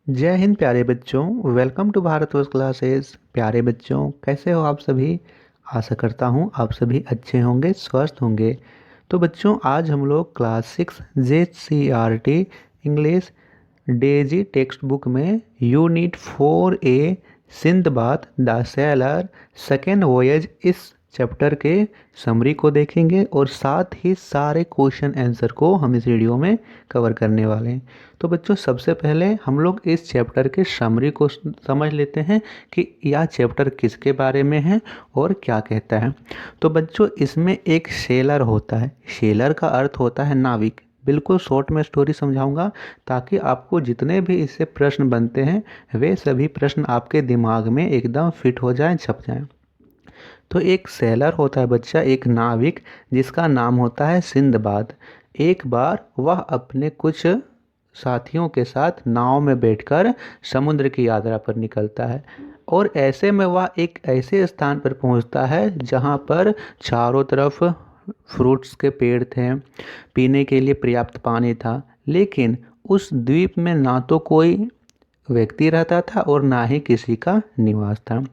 जय हिंद प्यारे बच्चों। Welcome to Bharatvarsh classes. प्यारे बच्चों, कैसे हो आप सभी। आशा करता हूँ आप सभी अच्छे होंगे, स्वस्थ होंगे। तो बच्चों, आज हम लोग class 6 JCRT English daisy text book में unit 4A Sindbad the sailor second voyage इस चैप्टर के समरी को देखेंगे और साथ ही सारे क्वेश्चन आंसर को हम इस वीडियो में कवर करने वाले हैं। तो बच्चों, सबसे पहले हम लोग इस चैप्टर के समरी को समझ लेते हैं कि यह चैप्टर किसके बारे में है और क्या कहता है। तो बच्चों, इसमें एक सेलर होता है। सेलर का अर्थ होता है नाविक। बिल्कुल शॉर्ट में स्टोरी समझाऊंगा ताकि आपको जितने भी इससे प्रश्न बनते हैं वे सभी प्रश्न आपके दिमाग में एकदम फिट हो जाएं, छप जाएं। तो एक सेलर होता है बच्चा, एक नाविक, जिसका नाम होता है सिंदबाद। एक बार वह अपने कुछ साथियों के साथ नाव में बैठकर समुद्र की यात्रा पर निकलता है और ऐसे में वह एक ऐसे स्थान पर पहुंचता है जहां पर चारों तरफ फ्रूट्स के पेड़ थे, पीने के लिए पर्याप्त पानी था, लेकिन उस द्वीप में ना तो कोई व्यक्ति रहता था और ना ही किसी का निवास था।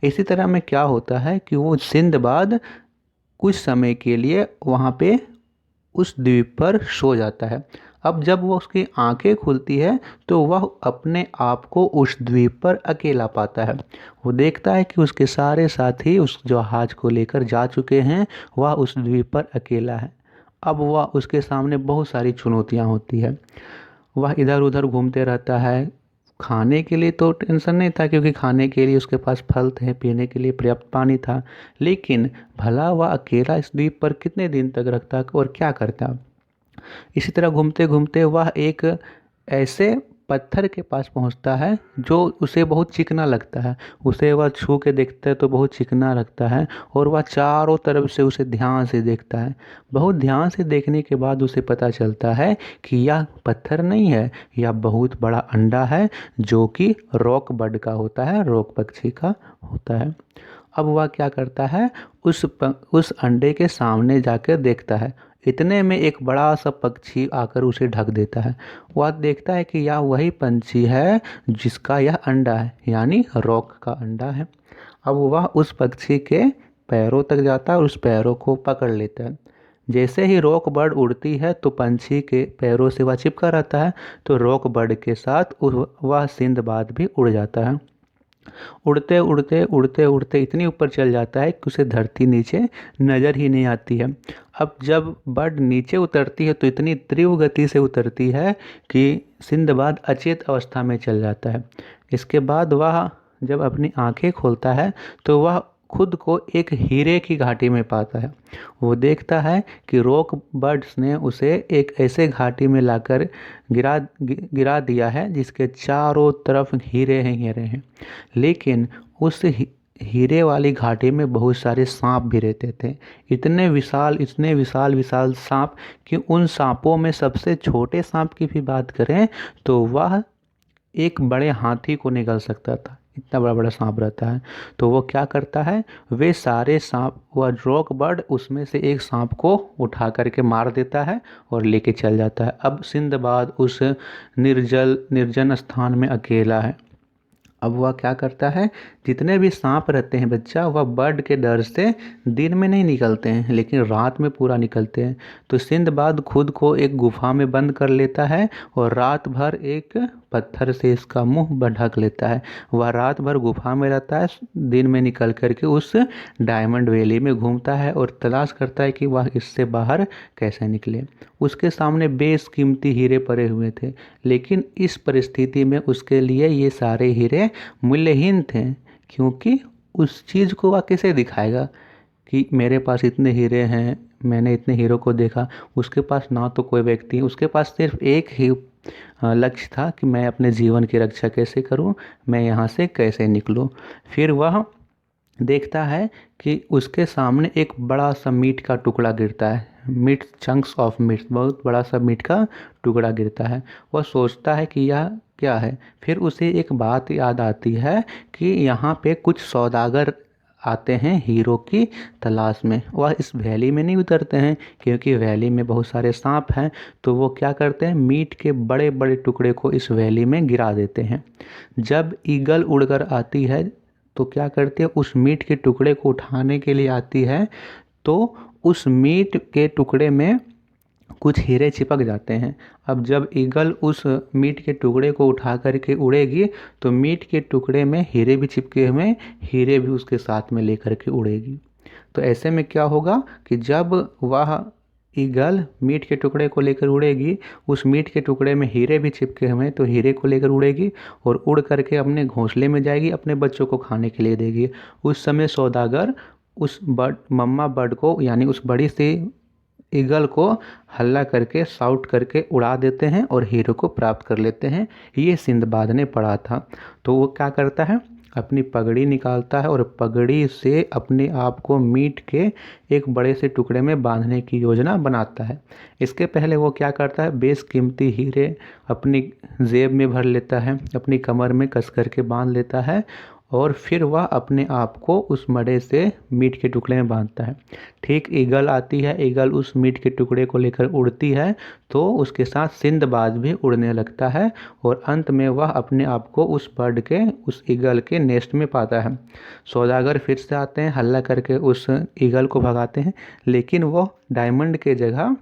इसी तरह में क्या होता है कि वो सिंदबाद कुछ समय के लिए वहाँ पे उस द्वीप पर सो जाता है। अब जब वो उसकी आंखें खुलती है तो वह अपने आप को उस द्वीप पर अकेला पाता है। वो देखता है कि उसके सारे साथी उस जहाज को लेकर जा चुके हैं, वह उस द्वीप पर अकेला है। अब वह उसके सामने बहुत सारी चुनौतियाँ होती है। वह इधर उधर घूमते रहता है। खाने के लिए तो टेंशन नहीं था क्योंकि खाने के लिए उसके पास फल थे, पीने के लिए पर्याप्त पानी था, लेकिन भला वह अकेला इस द्वीप पर कितने दिन तक रखता और क्या करता। इसी तरह घूमते घूमते वह एक ऐसे पत्थर के पास पहुंचता है जो उसे बहुत चिकना लगता है। उसे वह छू के देखता है तो बहुत चिकना लगता है और वह चारों तरफ से उसे ध्यान से देखता है। बहुत ध्यान से देखने के बाद उसे पता चलता है कि यह पत्थर नहीं है, यह बहुत बड़ा अंडा है जो कि रॉक बर्ड का होता है, रॉक पक्षी का होता है। अब वह क्या करता है, उस अंडे के सामने जाकर देखता है। इतने में एक बड़ा सा पक्षी आकर उसे ढक देता है। वह देखता है कि यह वही पंछी है जिसका यह अंडा है, यानी रॉक का अंडा है। अब वह उस पक्षी के पैरों तक जाता है और उस पैरों को पकड़ लेता है। जैसे ही रॉक बर्ड उड़ती है तो पंछी के पैरों से वह चिपका रहता है, तो रॉक बर्ड के साथ वह सिंदबाद भी उड़ जाता है। उड़ते उड़ते उड़ते उड़ते इतनी ऊपर चल जाता है कि उसे धरती नीचे नज़र ही नहीं आती है। अब जब बर्ड नीचे उतरती है तो इतनी तीव्र गति से उतरती है कि सिंदबाद अचेत अवस्था में चल जाता है। इसके बाद वह जब अपनी आंखें खोलता है तो वह खुद को एक हीरे की घाटी में पाता है। वो देखता है कि रॉक बर्ड्स ने उसे एक ऐसे घाटी में लाकर गिरा दिया है जिसके चारों तरफ हीरे हैं, हीरे हैं। लेकिन उस हीरे वाली घाटी में बहुत सारे सांप भी रहते थे। इतने विशाल विशाल सांप कि उन सांपों में सबसे छोटे सांप की भी बात करें तो वह एक बड़े हाथी को निगल सकता था, इतना बड़ा बड़ा सांप रहता है। तो वो क्या करता है, वे सारे सांप, वह रॉक बर्ड उसमें से एक सांप को उठा करके मार देता है और लेके चल जाता है। अब सिंदबाद उस निर्जन स्थान में अकेला है। अब वह क्या करता है, जितने भी सांप रहते हैं बच्चा, वह बर्ड के डर से दिन में नहीं निकलते हैं लेकिन रात में पूरा निकलते हैं। तो सिंदबाद खुद को एक गुफा में बंद कर लेता है और रात भर एक पत्थर से इसका मुंह ढक लेता है। वह रात भर गुफा में रहता है, दिन में निकल करके उस डायमंड वैली में घूमता है और तलाश करता है कि वह इससे बाहर कैसे निकले। उसके सामने बेशकीमती हीरे पड़े हुए थे, लेकिन इस परिस्थिति में उसके लिए ये सारे हीरे मूल्यहीन थे, क्योंकि उस चीज़ को वह कैसे दिखाएगा कि मेरे पास इतने हीरे हैं, मैंने इतने हीरो को देखा। उसके पास ना तो कोई व्यक्ति, उसके पास सिर्फ एक ही लक्ष्य था कि मैं अपने जीवन की रक्षा कैसे करूं, मैं यहाँ से कैसे निकलूं। फिर वह देखता है कि उसके सामने एक बड़ा सा मीट का टुकड़ा गिरता है, मीट चंक्स ऑफ मीट, बहुत बड़ा सा मीट का टुकड़ा गिरता है। वह सोचता है कि यह क्या है। फिर उसे एक बात याद आती है कि यहाँ पे कुछ सौदागर आते हैं हीरो की तलाश में। वह इस वैली में नहीं उतरते हैं क्योंकि वैली में बहुत सारे सांप हैं, तो वो क्या करते हैं, मीट के बड़े बड़े टुकड़े को इस वैली में गिरा देते हैं। जब ईगल उड़कर आती है तो क्या करती है, उस मीट के टुकड़े को उठाने के लिए आती है, तो उस मीट के टुकड़े में कुछ हीरे चिपक जाते हैं। अब जब ईगल उस मीट के टुकड़े को उठा करके उड़ेगी तो मीट के टुकड़े में हीरे भी चिपके हुए, हीरे भी उसके साथ में लेकर के उड़ेगी। तो ऐसे में क्या होगा कि जब वह ईगल मीट के टुकड़े को लेकर उड़ेगी, उस मीट के टुकड़े में हीरे भी चिपके हुए हैं, तो हीरे को लेकर उड़ेगी और उड़ करके अपने घोंसले में जाएगी, अपने बच्चों को खाने के लिए देगी। उस समय सौदागर उस मम्मा बर्ड को, यानी उस बड़ी सी ईगल को हल्ला करके, साउट करके उड़ा देते हैं और हीरो को प्राप्त कर लेते हैं। ये सिंदबाद ने पढ़ा था। तो वो क्या करता है, अपनी पगड़ी निकालता है और पगड़ी से अपने आप को मीट के एक बड़े से टुकड़े में बांधने की योजना बनाता है। इसके पहले वो क्या करता है, बेशकीमती हीरे अपनी जेब में भर लेता है, अपनी कमर में कस करके बांध लेता है और फिर वह अपने आप को उस मड़े से मीट के टुकड़े में बांधता है। ठीक ईगल आती है, ईगल उस मीट के टुकड़े को लेकर उड़ती है, तो उसके साथ सिंदबाद भी उड़ने लगता है और अंत में वह अपने आप को उस बर्ड के, उस ईगल के नेस्ट में पाता है। सौदागर फिर से आते हैं, हल्ला करके उस ईगल को भगाते हैं, लेकिन वो डायमंड के जगह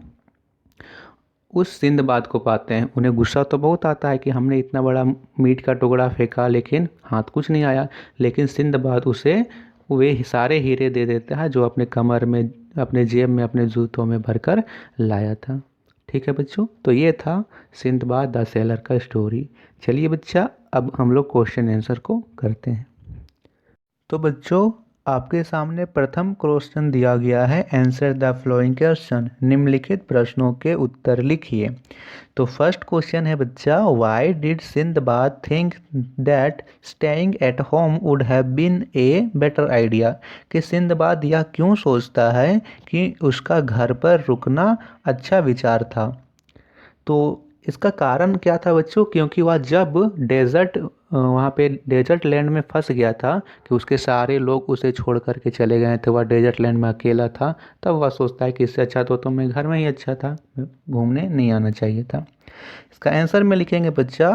उस सिंदबाद को पाते हैं। उन्हें गुस्सा तो बहुत आता है कि हमने इतना बड़ा मीट का टुकड़ा फेंका लेकिन हाथ कुछ नहीं आया, लेकिन सिंदबाद उसे वे सारे हीरे दे देता है जो अपने कमर में, अपने जेब में, अपने जूतों में भरकर लाया था। ठीक है बच्चों, तो ये था सिंदबाद द सेलर का स्टोरी। चलिए बच्चा, अब हम लोग क्वेश्चन आंसर को करते हैं। तो बच्चों, आपके सामने प्रथम क्वेश्चन दिया गया है, आंसर द फ्लोइंग क्वेश्चन, निम्नलिखित प्रश्नों के उत्तर लिखिए। तो फर्स्ट क्वेश्चन है बच्चा, why did Sindbad think that staying at home would have been a better idea, कि सिंदबाद यह क्यों सोचता है कि उसका घर पर रुकना अच्छा विचार था। तो इसका कारण क्या था बच्चों, क्योंकि वह जब डेजर्ट, वहाँ पे डेजर्ट लैंड में फंस गया था कि उसके सारे लोग उसे छोड़ करके चले गए थे, वह डेजर्ट लैंड में अकेला था, तब वह सोचता है कि इससे अच्छा तो मैं घर में ही अच्छा था, घूमने नहीं आना चाहिए था। इसका आंसर में लिखेंगे बच्चा,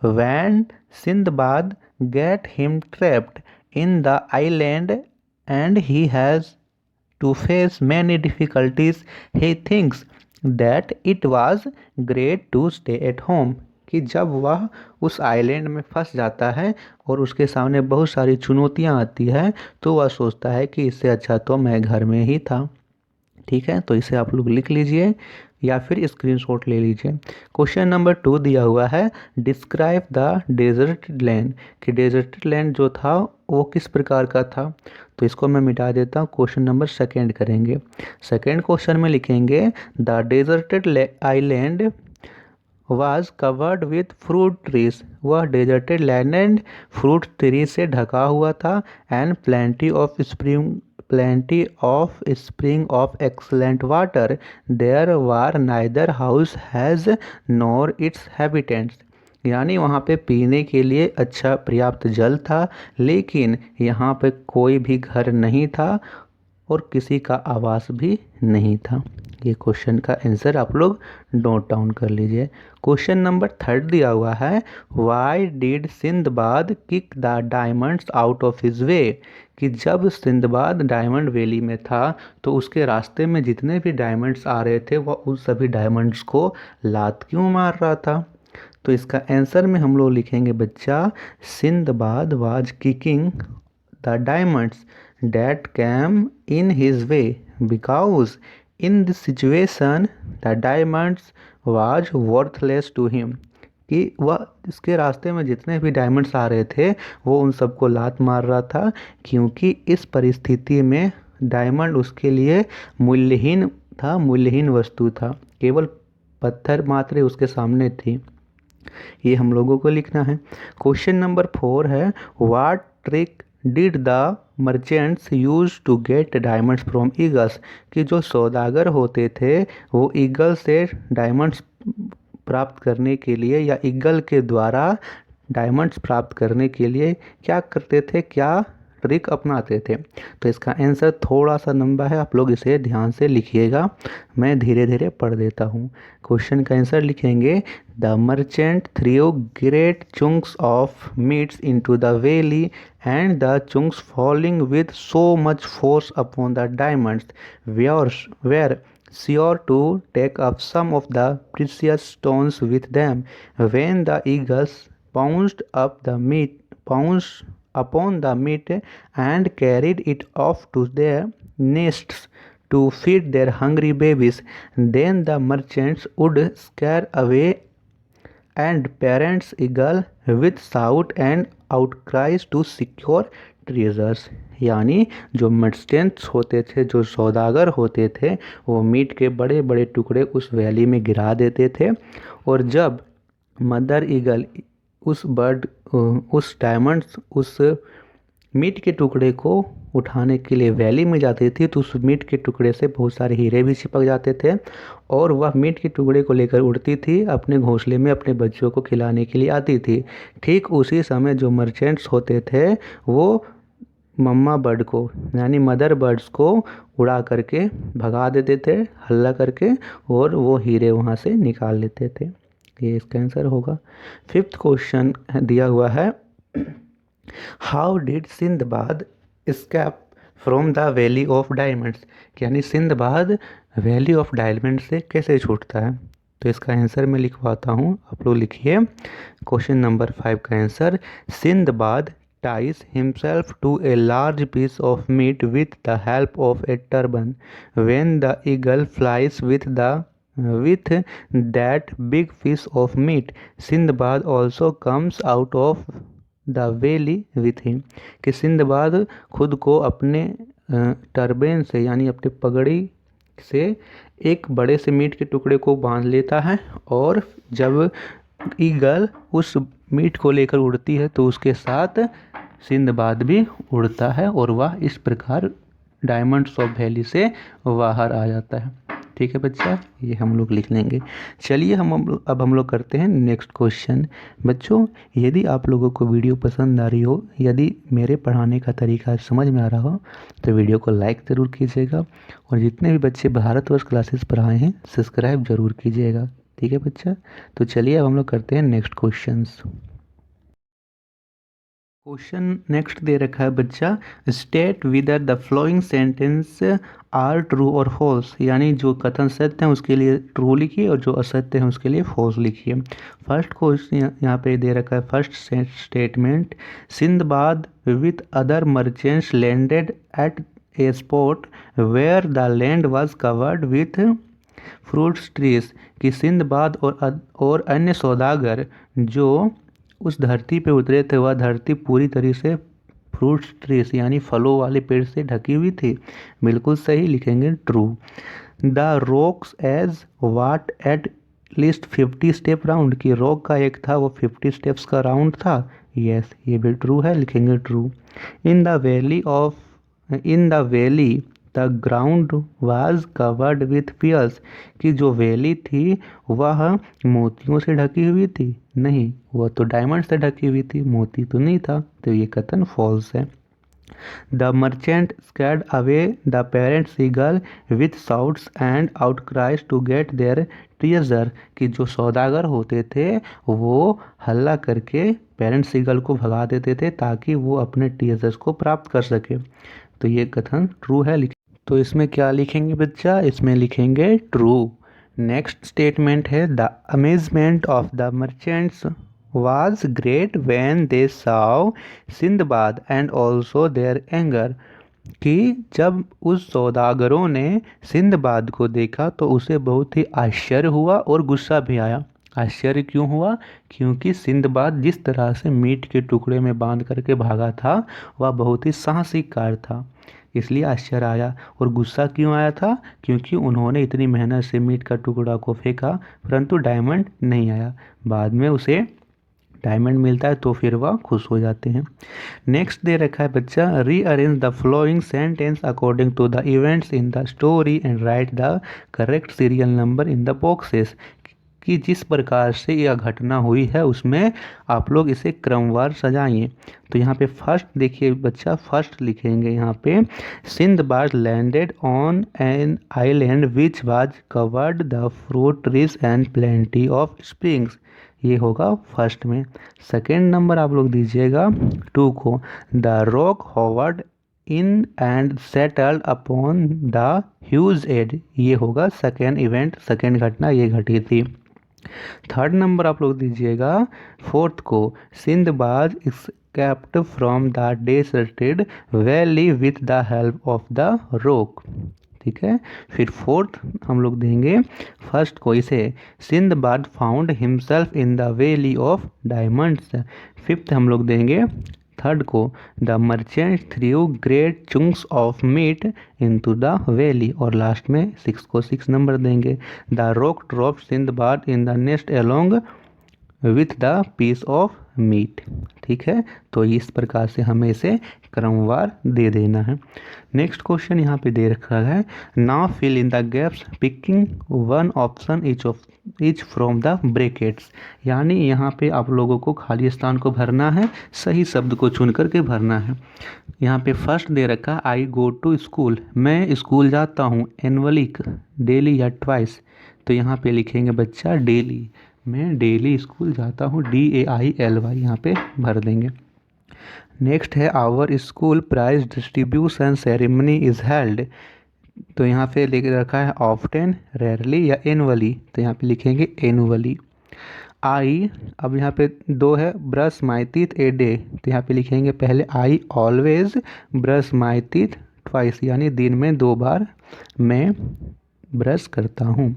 when Sinbad get him trapped in the island and he has to face many difficulties, he thinks that it was great to stay at home, कि जब वह उस आइलैंड में फंस जाता है और उसके सामने बहुत सारी चुनौतियां आती है, तो वह सोचता है कि इससे अच्छा तो मैं घर में ही था। ठीक है, तो इसे आप लोग लिख लीजिए या फिर स्क्रीनशॉट ले लीजिए। क्वेश्चन नंबर 2 दिया हुआ है, डिस्क्राइब द डेजर्टेड लैंड, कि डेजर्टेड लैंड जो था वो किस प्रकार का था। तो इसको मैं मिटा देता हूँ, क्वेश्चन नंबर सेकेंड करेंगे। सेकेंड क्वेश्चन में लिखेंगे, the deserted island was covered with fruit trees, वह डेजर्टेड लैंड फ्रूट ट्री से ढका हुआ था, and plenty of spring of excellent water, there were neither house has nor its habitants, यानी वहाँ पे पीने के लिए अच्छा पर्याप्त जल था, लेकिन यहाँ पे कोई भी घर नहीं था और किसी का आवास भी नहीं था। ये क्वेश्चन का आंसर आप लोग नोट डाउन कर लीजिए। क्वेश्चन नंबर 3 दिया हुआ है, why did Sinbad kick the diamonds out of his way, कि जब सिंदबाद डायमंड वैली में था तो उसके रास्ते में जितने भी डायमंड्स आ रहे थे वह उन सभी डायमंड्स को लात क्यों मार रहा था। तो इसका आंसर में हम लोग लिखेंगे बच्चा, Sinbad was kicking the diamonds that came in his way because in this situation the diamonds was worthless to him, कि वह इसके रास्ते में जितने भी डायमंड्स आ रहे थे वो उन सबको लात मार रहा था, क्योंकि इस परिस्थिति में डायमंड उसके लिए मूल्यहीन था, मूल्यहीन वस्तु था, केवल पत्थर मात्र उसके सामने थी। ये हम लोगों को लिखना है। क्वेश्चन नंबर 4 है, what trick did the merchants use to get diamonds from eagles, कि जो सौदागर होते थे वो ईगल से डायमंड्स प्राप्त करने के लिए या ईगल के द्वारा डायमंड्स प्राप्त करने के लिए क्या करते थे, क्या ट्रिक अपनाते थे। तो इसका आंसर थोड़ा सा लंबा है, आप लोग इसे ध्यान से लिखिएगा, मैं धीरे धीरे पढ़ देता हूँ। क्वेश्चन का आंसर लिखेंगे, the merchant threw great chunks of meats into the valley and the chunks falling with so much force upon the diamonds were sure to take up some of the precious stones with them. When the eagles pounced upon the meat and carried it off to their nests to feed their hungry babies, then the merchants would scare away and parents eagle with shout and outcries to secure treasures। यानी जो merchants होते थे, जो सौदागर होते थे, वो meet के बड़े बड़े टुकड़े उस वैली में गिरा देते थे, और जब मदर ईगल उस डायमंड्स उस मीट के टुकड़े को उठाने के लिए वैली में जाती थी, तो उस मीट के टुकड़े से बहुत सारे हीरे भी चिपक जाते थे, और वह मीट के टुकड़े को लेकर उड़ती थी, अपने घोंसले में अपने बच्चों को खिलाने के लिए आती थी। ठीक उसी समय जो मर्चेंट्स होते थे वो मम्मा बर्ड को यानी मदर बर्ड्स को उड़ा करके भगा देते थे हल्ला करके, और वो हीरे वहाँ से निकाल लेते थे। ये इसका आंसर होगा। फिफ्थ क्वेश्चन दिया हुआ है, how did Sinbad escape from the valley of diamonds, यानी सिंदबाद वैली ऑफ डायमंड से कैसे छूटता है। तो इसका आंसर मैं लिखवाता हूँ, आप लोग लिखिए। क्वेश्चन नंबर 5 का answer, Sinbad ties himself to a large piece of meat with the help of a turban. When the eagle flies with that big piece of meat, Sindbad also comes out of the valley with him, कि Sinbad खुद को अपने turban से यानी अपने पगड़ी से एक बड़े से मीट के टुकड़े को बांध लेता है, और जब ईगल उस मीट को लेकर उड़ती है तो उसके साथ सिंदबाद भी उड़ता है, और वह इस प्रकार डायमंड्स ऑफ वैली से बाहर आ जाता है। ठीक है बच्चा, ये हम लोग लिख लेंगे। चलिए अब हम लोग करते हैं नेक्स्ट क्वेश्चन। बच्चों, यदि आप लोगों को वीडियो पसंद आ रही हो, यदि मेरे पढ़ाने का तरीका समझ में आ रहा हो, तो वीडियो को लाइक ज़रूर कीजिएगा, और जितने भी बच्चे भारतवर्ष क्लासेस पर आए हैं सब्सक्राइब ज़रूर कीजिएगा। ठीक है बच्चा, तो चलिए अब हम लोग करते हैं नेक्स्ट क्वेश्चंस। क्वेश्चन नेक्स्ट दे रखा है बच्चा, state whether the flowing sentence are true और फॉल्स, यानी जो कथन सत्य हैं उसके लिए ट्रू लिखिए और जो असत्य हैं उसके लिए फॉल्स लिखिए। फर्स्ट क्वेश्चन यहाँ पे दे रखा है, first statement, Sindbad with other merchants landed at a spot where the land was covered with fruits trees, कि सिंदबाद और अन्य सौदागर जो उस धरती पे उतरे थे वह धरती पूरी तरह से फ्रूट्स ट्रीज यानी फलों वाले पेड़ से ढकी हुई थी। बिल्कुल सही, लिखेंगे true. The roc's egg was at least 50 step round, की रॉक का एक था वो 50 स्टेप्स का राउंड था। यस, ये भी ट्रू है, लिखेंगे true. In the valley the ground was covered with pears, की जो वैली थी वह मोतियों से ढकी हुई थी। नहीं, वह तो डायमंड से ढकी हुई थी, मोती तो नहीं था, तो ये कथन फॉल्स है। The merchant scared away the parent seagull with shouts and outcries to get their treasure, कि जो सौदागर होते थे वो हल्ला करके पेरेंट सीगल को भगा देते थे ताकि वो अपने ट्रेजर्स को प्राप्त कर सके। तो ये कथन ट्रू है। तो इसमें क्या लिखेंगे बच्चा, इसमें लिखेंगे ट्रू। नेक्स्ट स्टेटमेंट है, the amazement of the merchants was great when they saw Sinbad and also their anger, कि जब उस सौदागरों ने सिंदबाद को देखा तो उसे बहुत ही आश्चर्य हुआ और गुस्सा भी आया। आश्चर्य क्यों हुआ, क्योंकि सिंदबाद जिस तरह से मीट के टुकड़े में बांध करके भागा था वह बहुत ही साहसिक कार्य था, इसलिए आश्चर्य आया। और गुस्सा क्यों आया था, क्योंकि उन्होंने इतनी मेहनत से मीट का टुकड़ा को फेंका परंतु डायमंड नहीं आया। बाद में उसे डायमंड मिलता है तो फिर वह खुश हो जाते हैं। नेक्स्ट दे रखा है बच्चा, rearrange the flowing sentence according to the events in the story and write the correct serial number in the boxes, कि जिस प्रकार से यह घटना हुई है उसमें आप लोग इसे क्रमवार सजाइए। तो यहाँ पे फर्स्ट देखिए बच्चा, फर्स्ट लिखेंगे यहाँ पे Sinbad landed on an island which was covered the fruit trees and plenty of springs, ये होगा फर्स्ट में। सेकेंड नंबर आप लोग दीजिएगा 2 को, the roc hovered in and settled upon the huge egg, ये होगा सेकेंड इवेंट, सेकेंड घटना ये घटी थी। थर्ड नंबर आप लोग दीजिएगा फोर्थ को, Sinbad escaped from the deserted valley with the help of the rock, ठीक है। फिर फोर्थ हम लोग देंगे फर्स्ट को, इसे Sindbad found himself in the valley of diamonds. Fifth हम लोग देंगे थर्ड को, the merchant threw great chunks of meat into the valley. और लास्ट में सिक्स को 6 नंबर देंगे, the roc drop Sindbad in the nest along with the piece of meat, ठीक है। तो इस प्रकार से हमें इसे क्रमवार दे देना है। नेक्स्ट क्वेश्चन यहाँ पे दे रखा है, now fill in the gaps picking one option each from the brackets, यानी यहाँ पे आप लोगों को खाली स्थान को भरना है, सही शब्द को चुन करके भरना है। यहाँ पे फर्स्ट दे रखा आई गो टू स्कूल, मैं स्कूल जाता हूँ, एनुअली डेली या ट्वाइस, तो यहाँ पे लिखेंगे बच्चा डेली, मैं डेली स्कूल जाता हूँ, DAILY यहाँ पे भर देंगे। नेक्स्ट है our school prize distribution ceremony is held, तो यहाँ पे लिख रखा है ऑफ्टन, रेयरली या एनुअली, तो यहाँ पे लिखेंगे एनुअली। आई, अब यहाँ पे 2 है, brush my teeth a day, तो यहाँ पे लिखेंगे पहले I always brush my teeth twice, यानी दिन में 2 बार मैं ब्रश करता हूँ।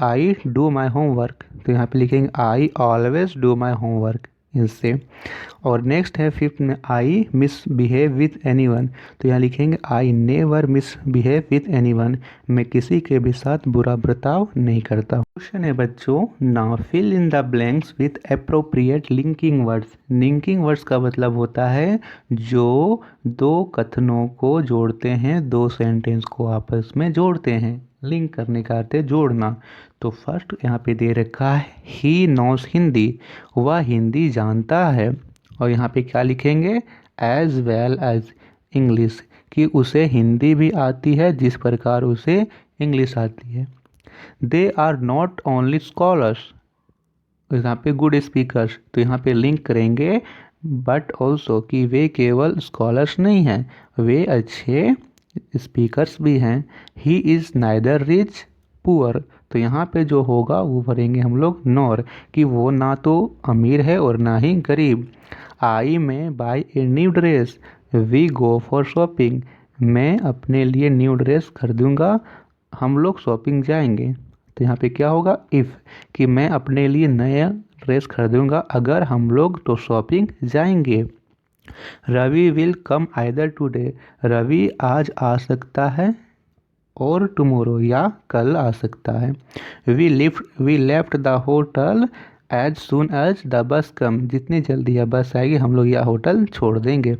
आई डू माई होमवर्क, तो यहाँ पे लिखेंगे I always do my homework इससे। और नेक्स्ट है फिफ्थ में आई मिसबिहेव विथ एनीवन, तो यहाँ लिखेंगे I never misbehave with anyone, मैं किसी के भी साथ बुरा बर्ताव नहीं करता। क्वेश्चन है बच्चों, now fill in the blanks with appropriate linking words. Linking words का मतलब होता है जो 2 कथनों को जोड़ते हैं, 2 सेंटेंस को आपस में जोड़ते हैं, लिंक करने का अर्थ है जोड़ना। तो फर्स्ट यहाँ पे दे रखा है ही नोस हिंदी, वह हिंदी जानता है, और यहाँ पे क्या लिखेंगे एज वेल एज इंग्लिश, कि उसे हिंदी भी आती है जिस प्रकार उसे इंग्लिश आती है। They are not only scholars, यहाँ पे गुड स्पीकर्स, तो यहाँ पे लिंक करेंगे बट ऑल्सो, कि वे केवल स्कॉलर्स नहीं हैं, वे अच्छे स्पीकर्स भी हैं। He is neither rich poor, तो यहाँ पे जो होगा वो भरेंगे हम लोग नॉर, कि वो ना तो अमीर है और ना ही गरीब। I may buy a new dress, we go for shopping, मैं अपने लिए न्यू ड्रेस खरीदूंगा, हम लोग शॉपिंग जाएंगे। तो यहाँ पे क्या होगा इफ़, कि मैं अपने लिए नया ड्रेस खरीदूंगा अगर हम लोग तो शॉपिंग जाएंगे। Ravi will come either today, Ravi आज आ सकता है और टुमारो या कल आ सकता है। We left the hotel as soon as the bus come, जितनी जल्दी यह बस आएगी हम लोग यह होटल छोड़ देंगे।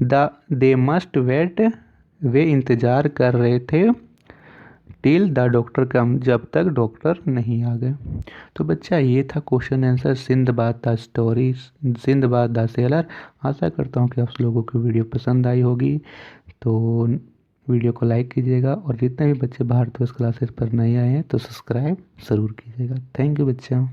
दे मस्ट वेट, वे इंतज़ार कर रहे थे, टिल द डॉक्टर कम, जब तक डॉक्टर नहीं आ गए। तो बच्चा ये था question answer Sindbad the story, Sindbad the sailor. आशा करता हूँ कि आप लोगों को वीडियो पसंद आई होगी, तो वीडियो को लाइक कीजिएगा, और जितने भी बच्चे भारत वर्ष क्लासेस पर नए आए हैं तो सब्सक्राइब ज़रूर कीजिएगा। थैंक यू बच्चा।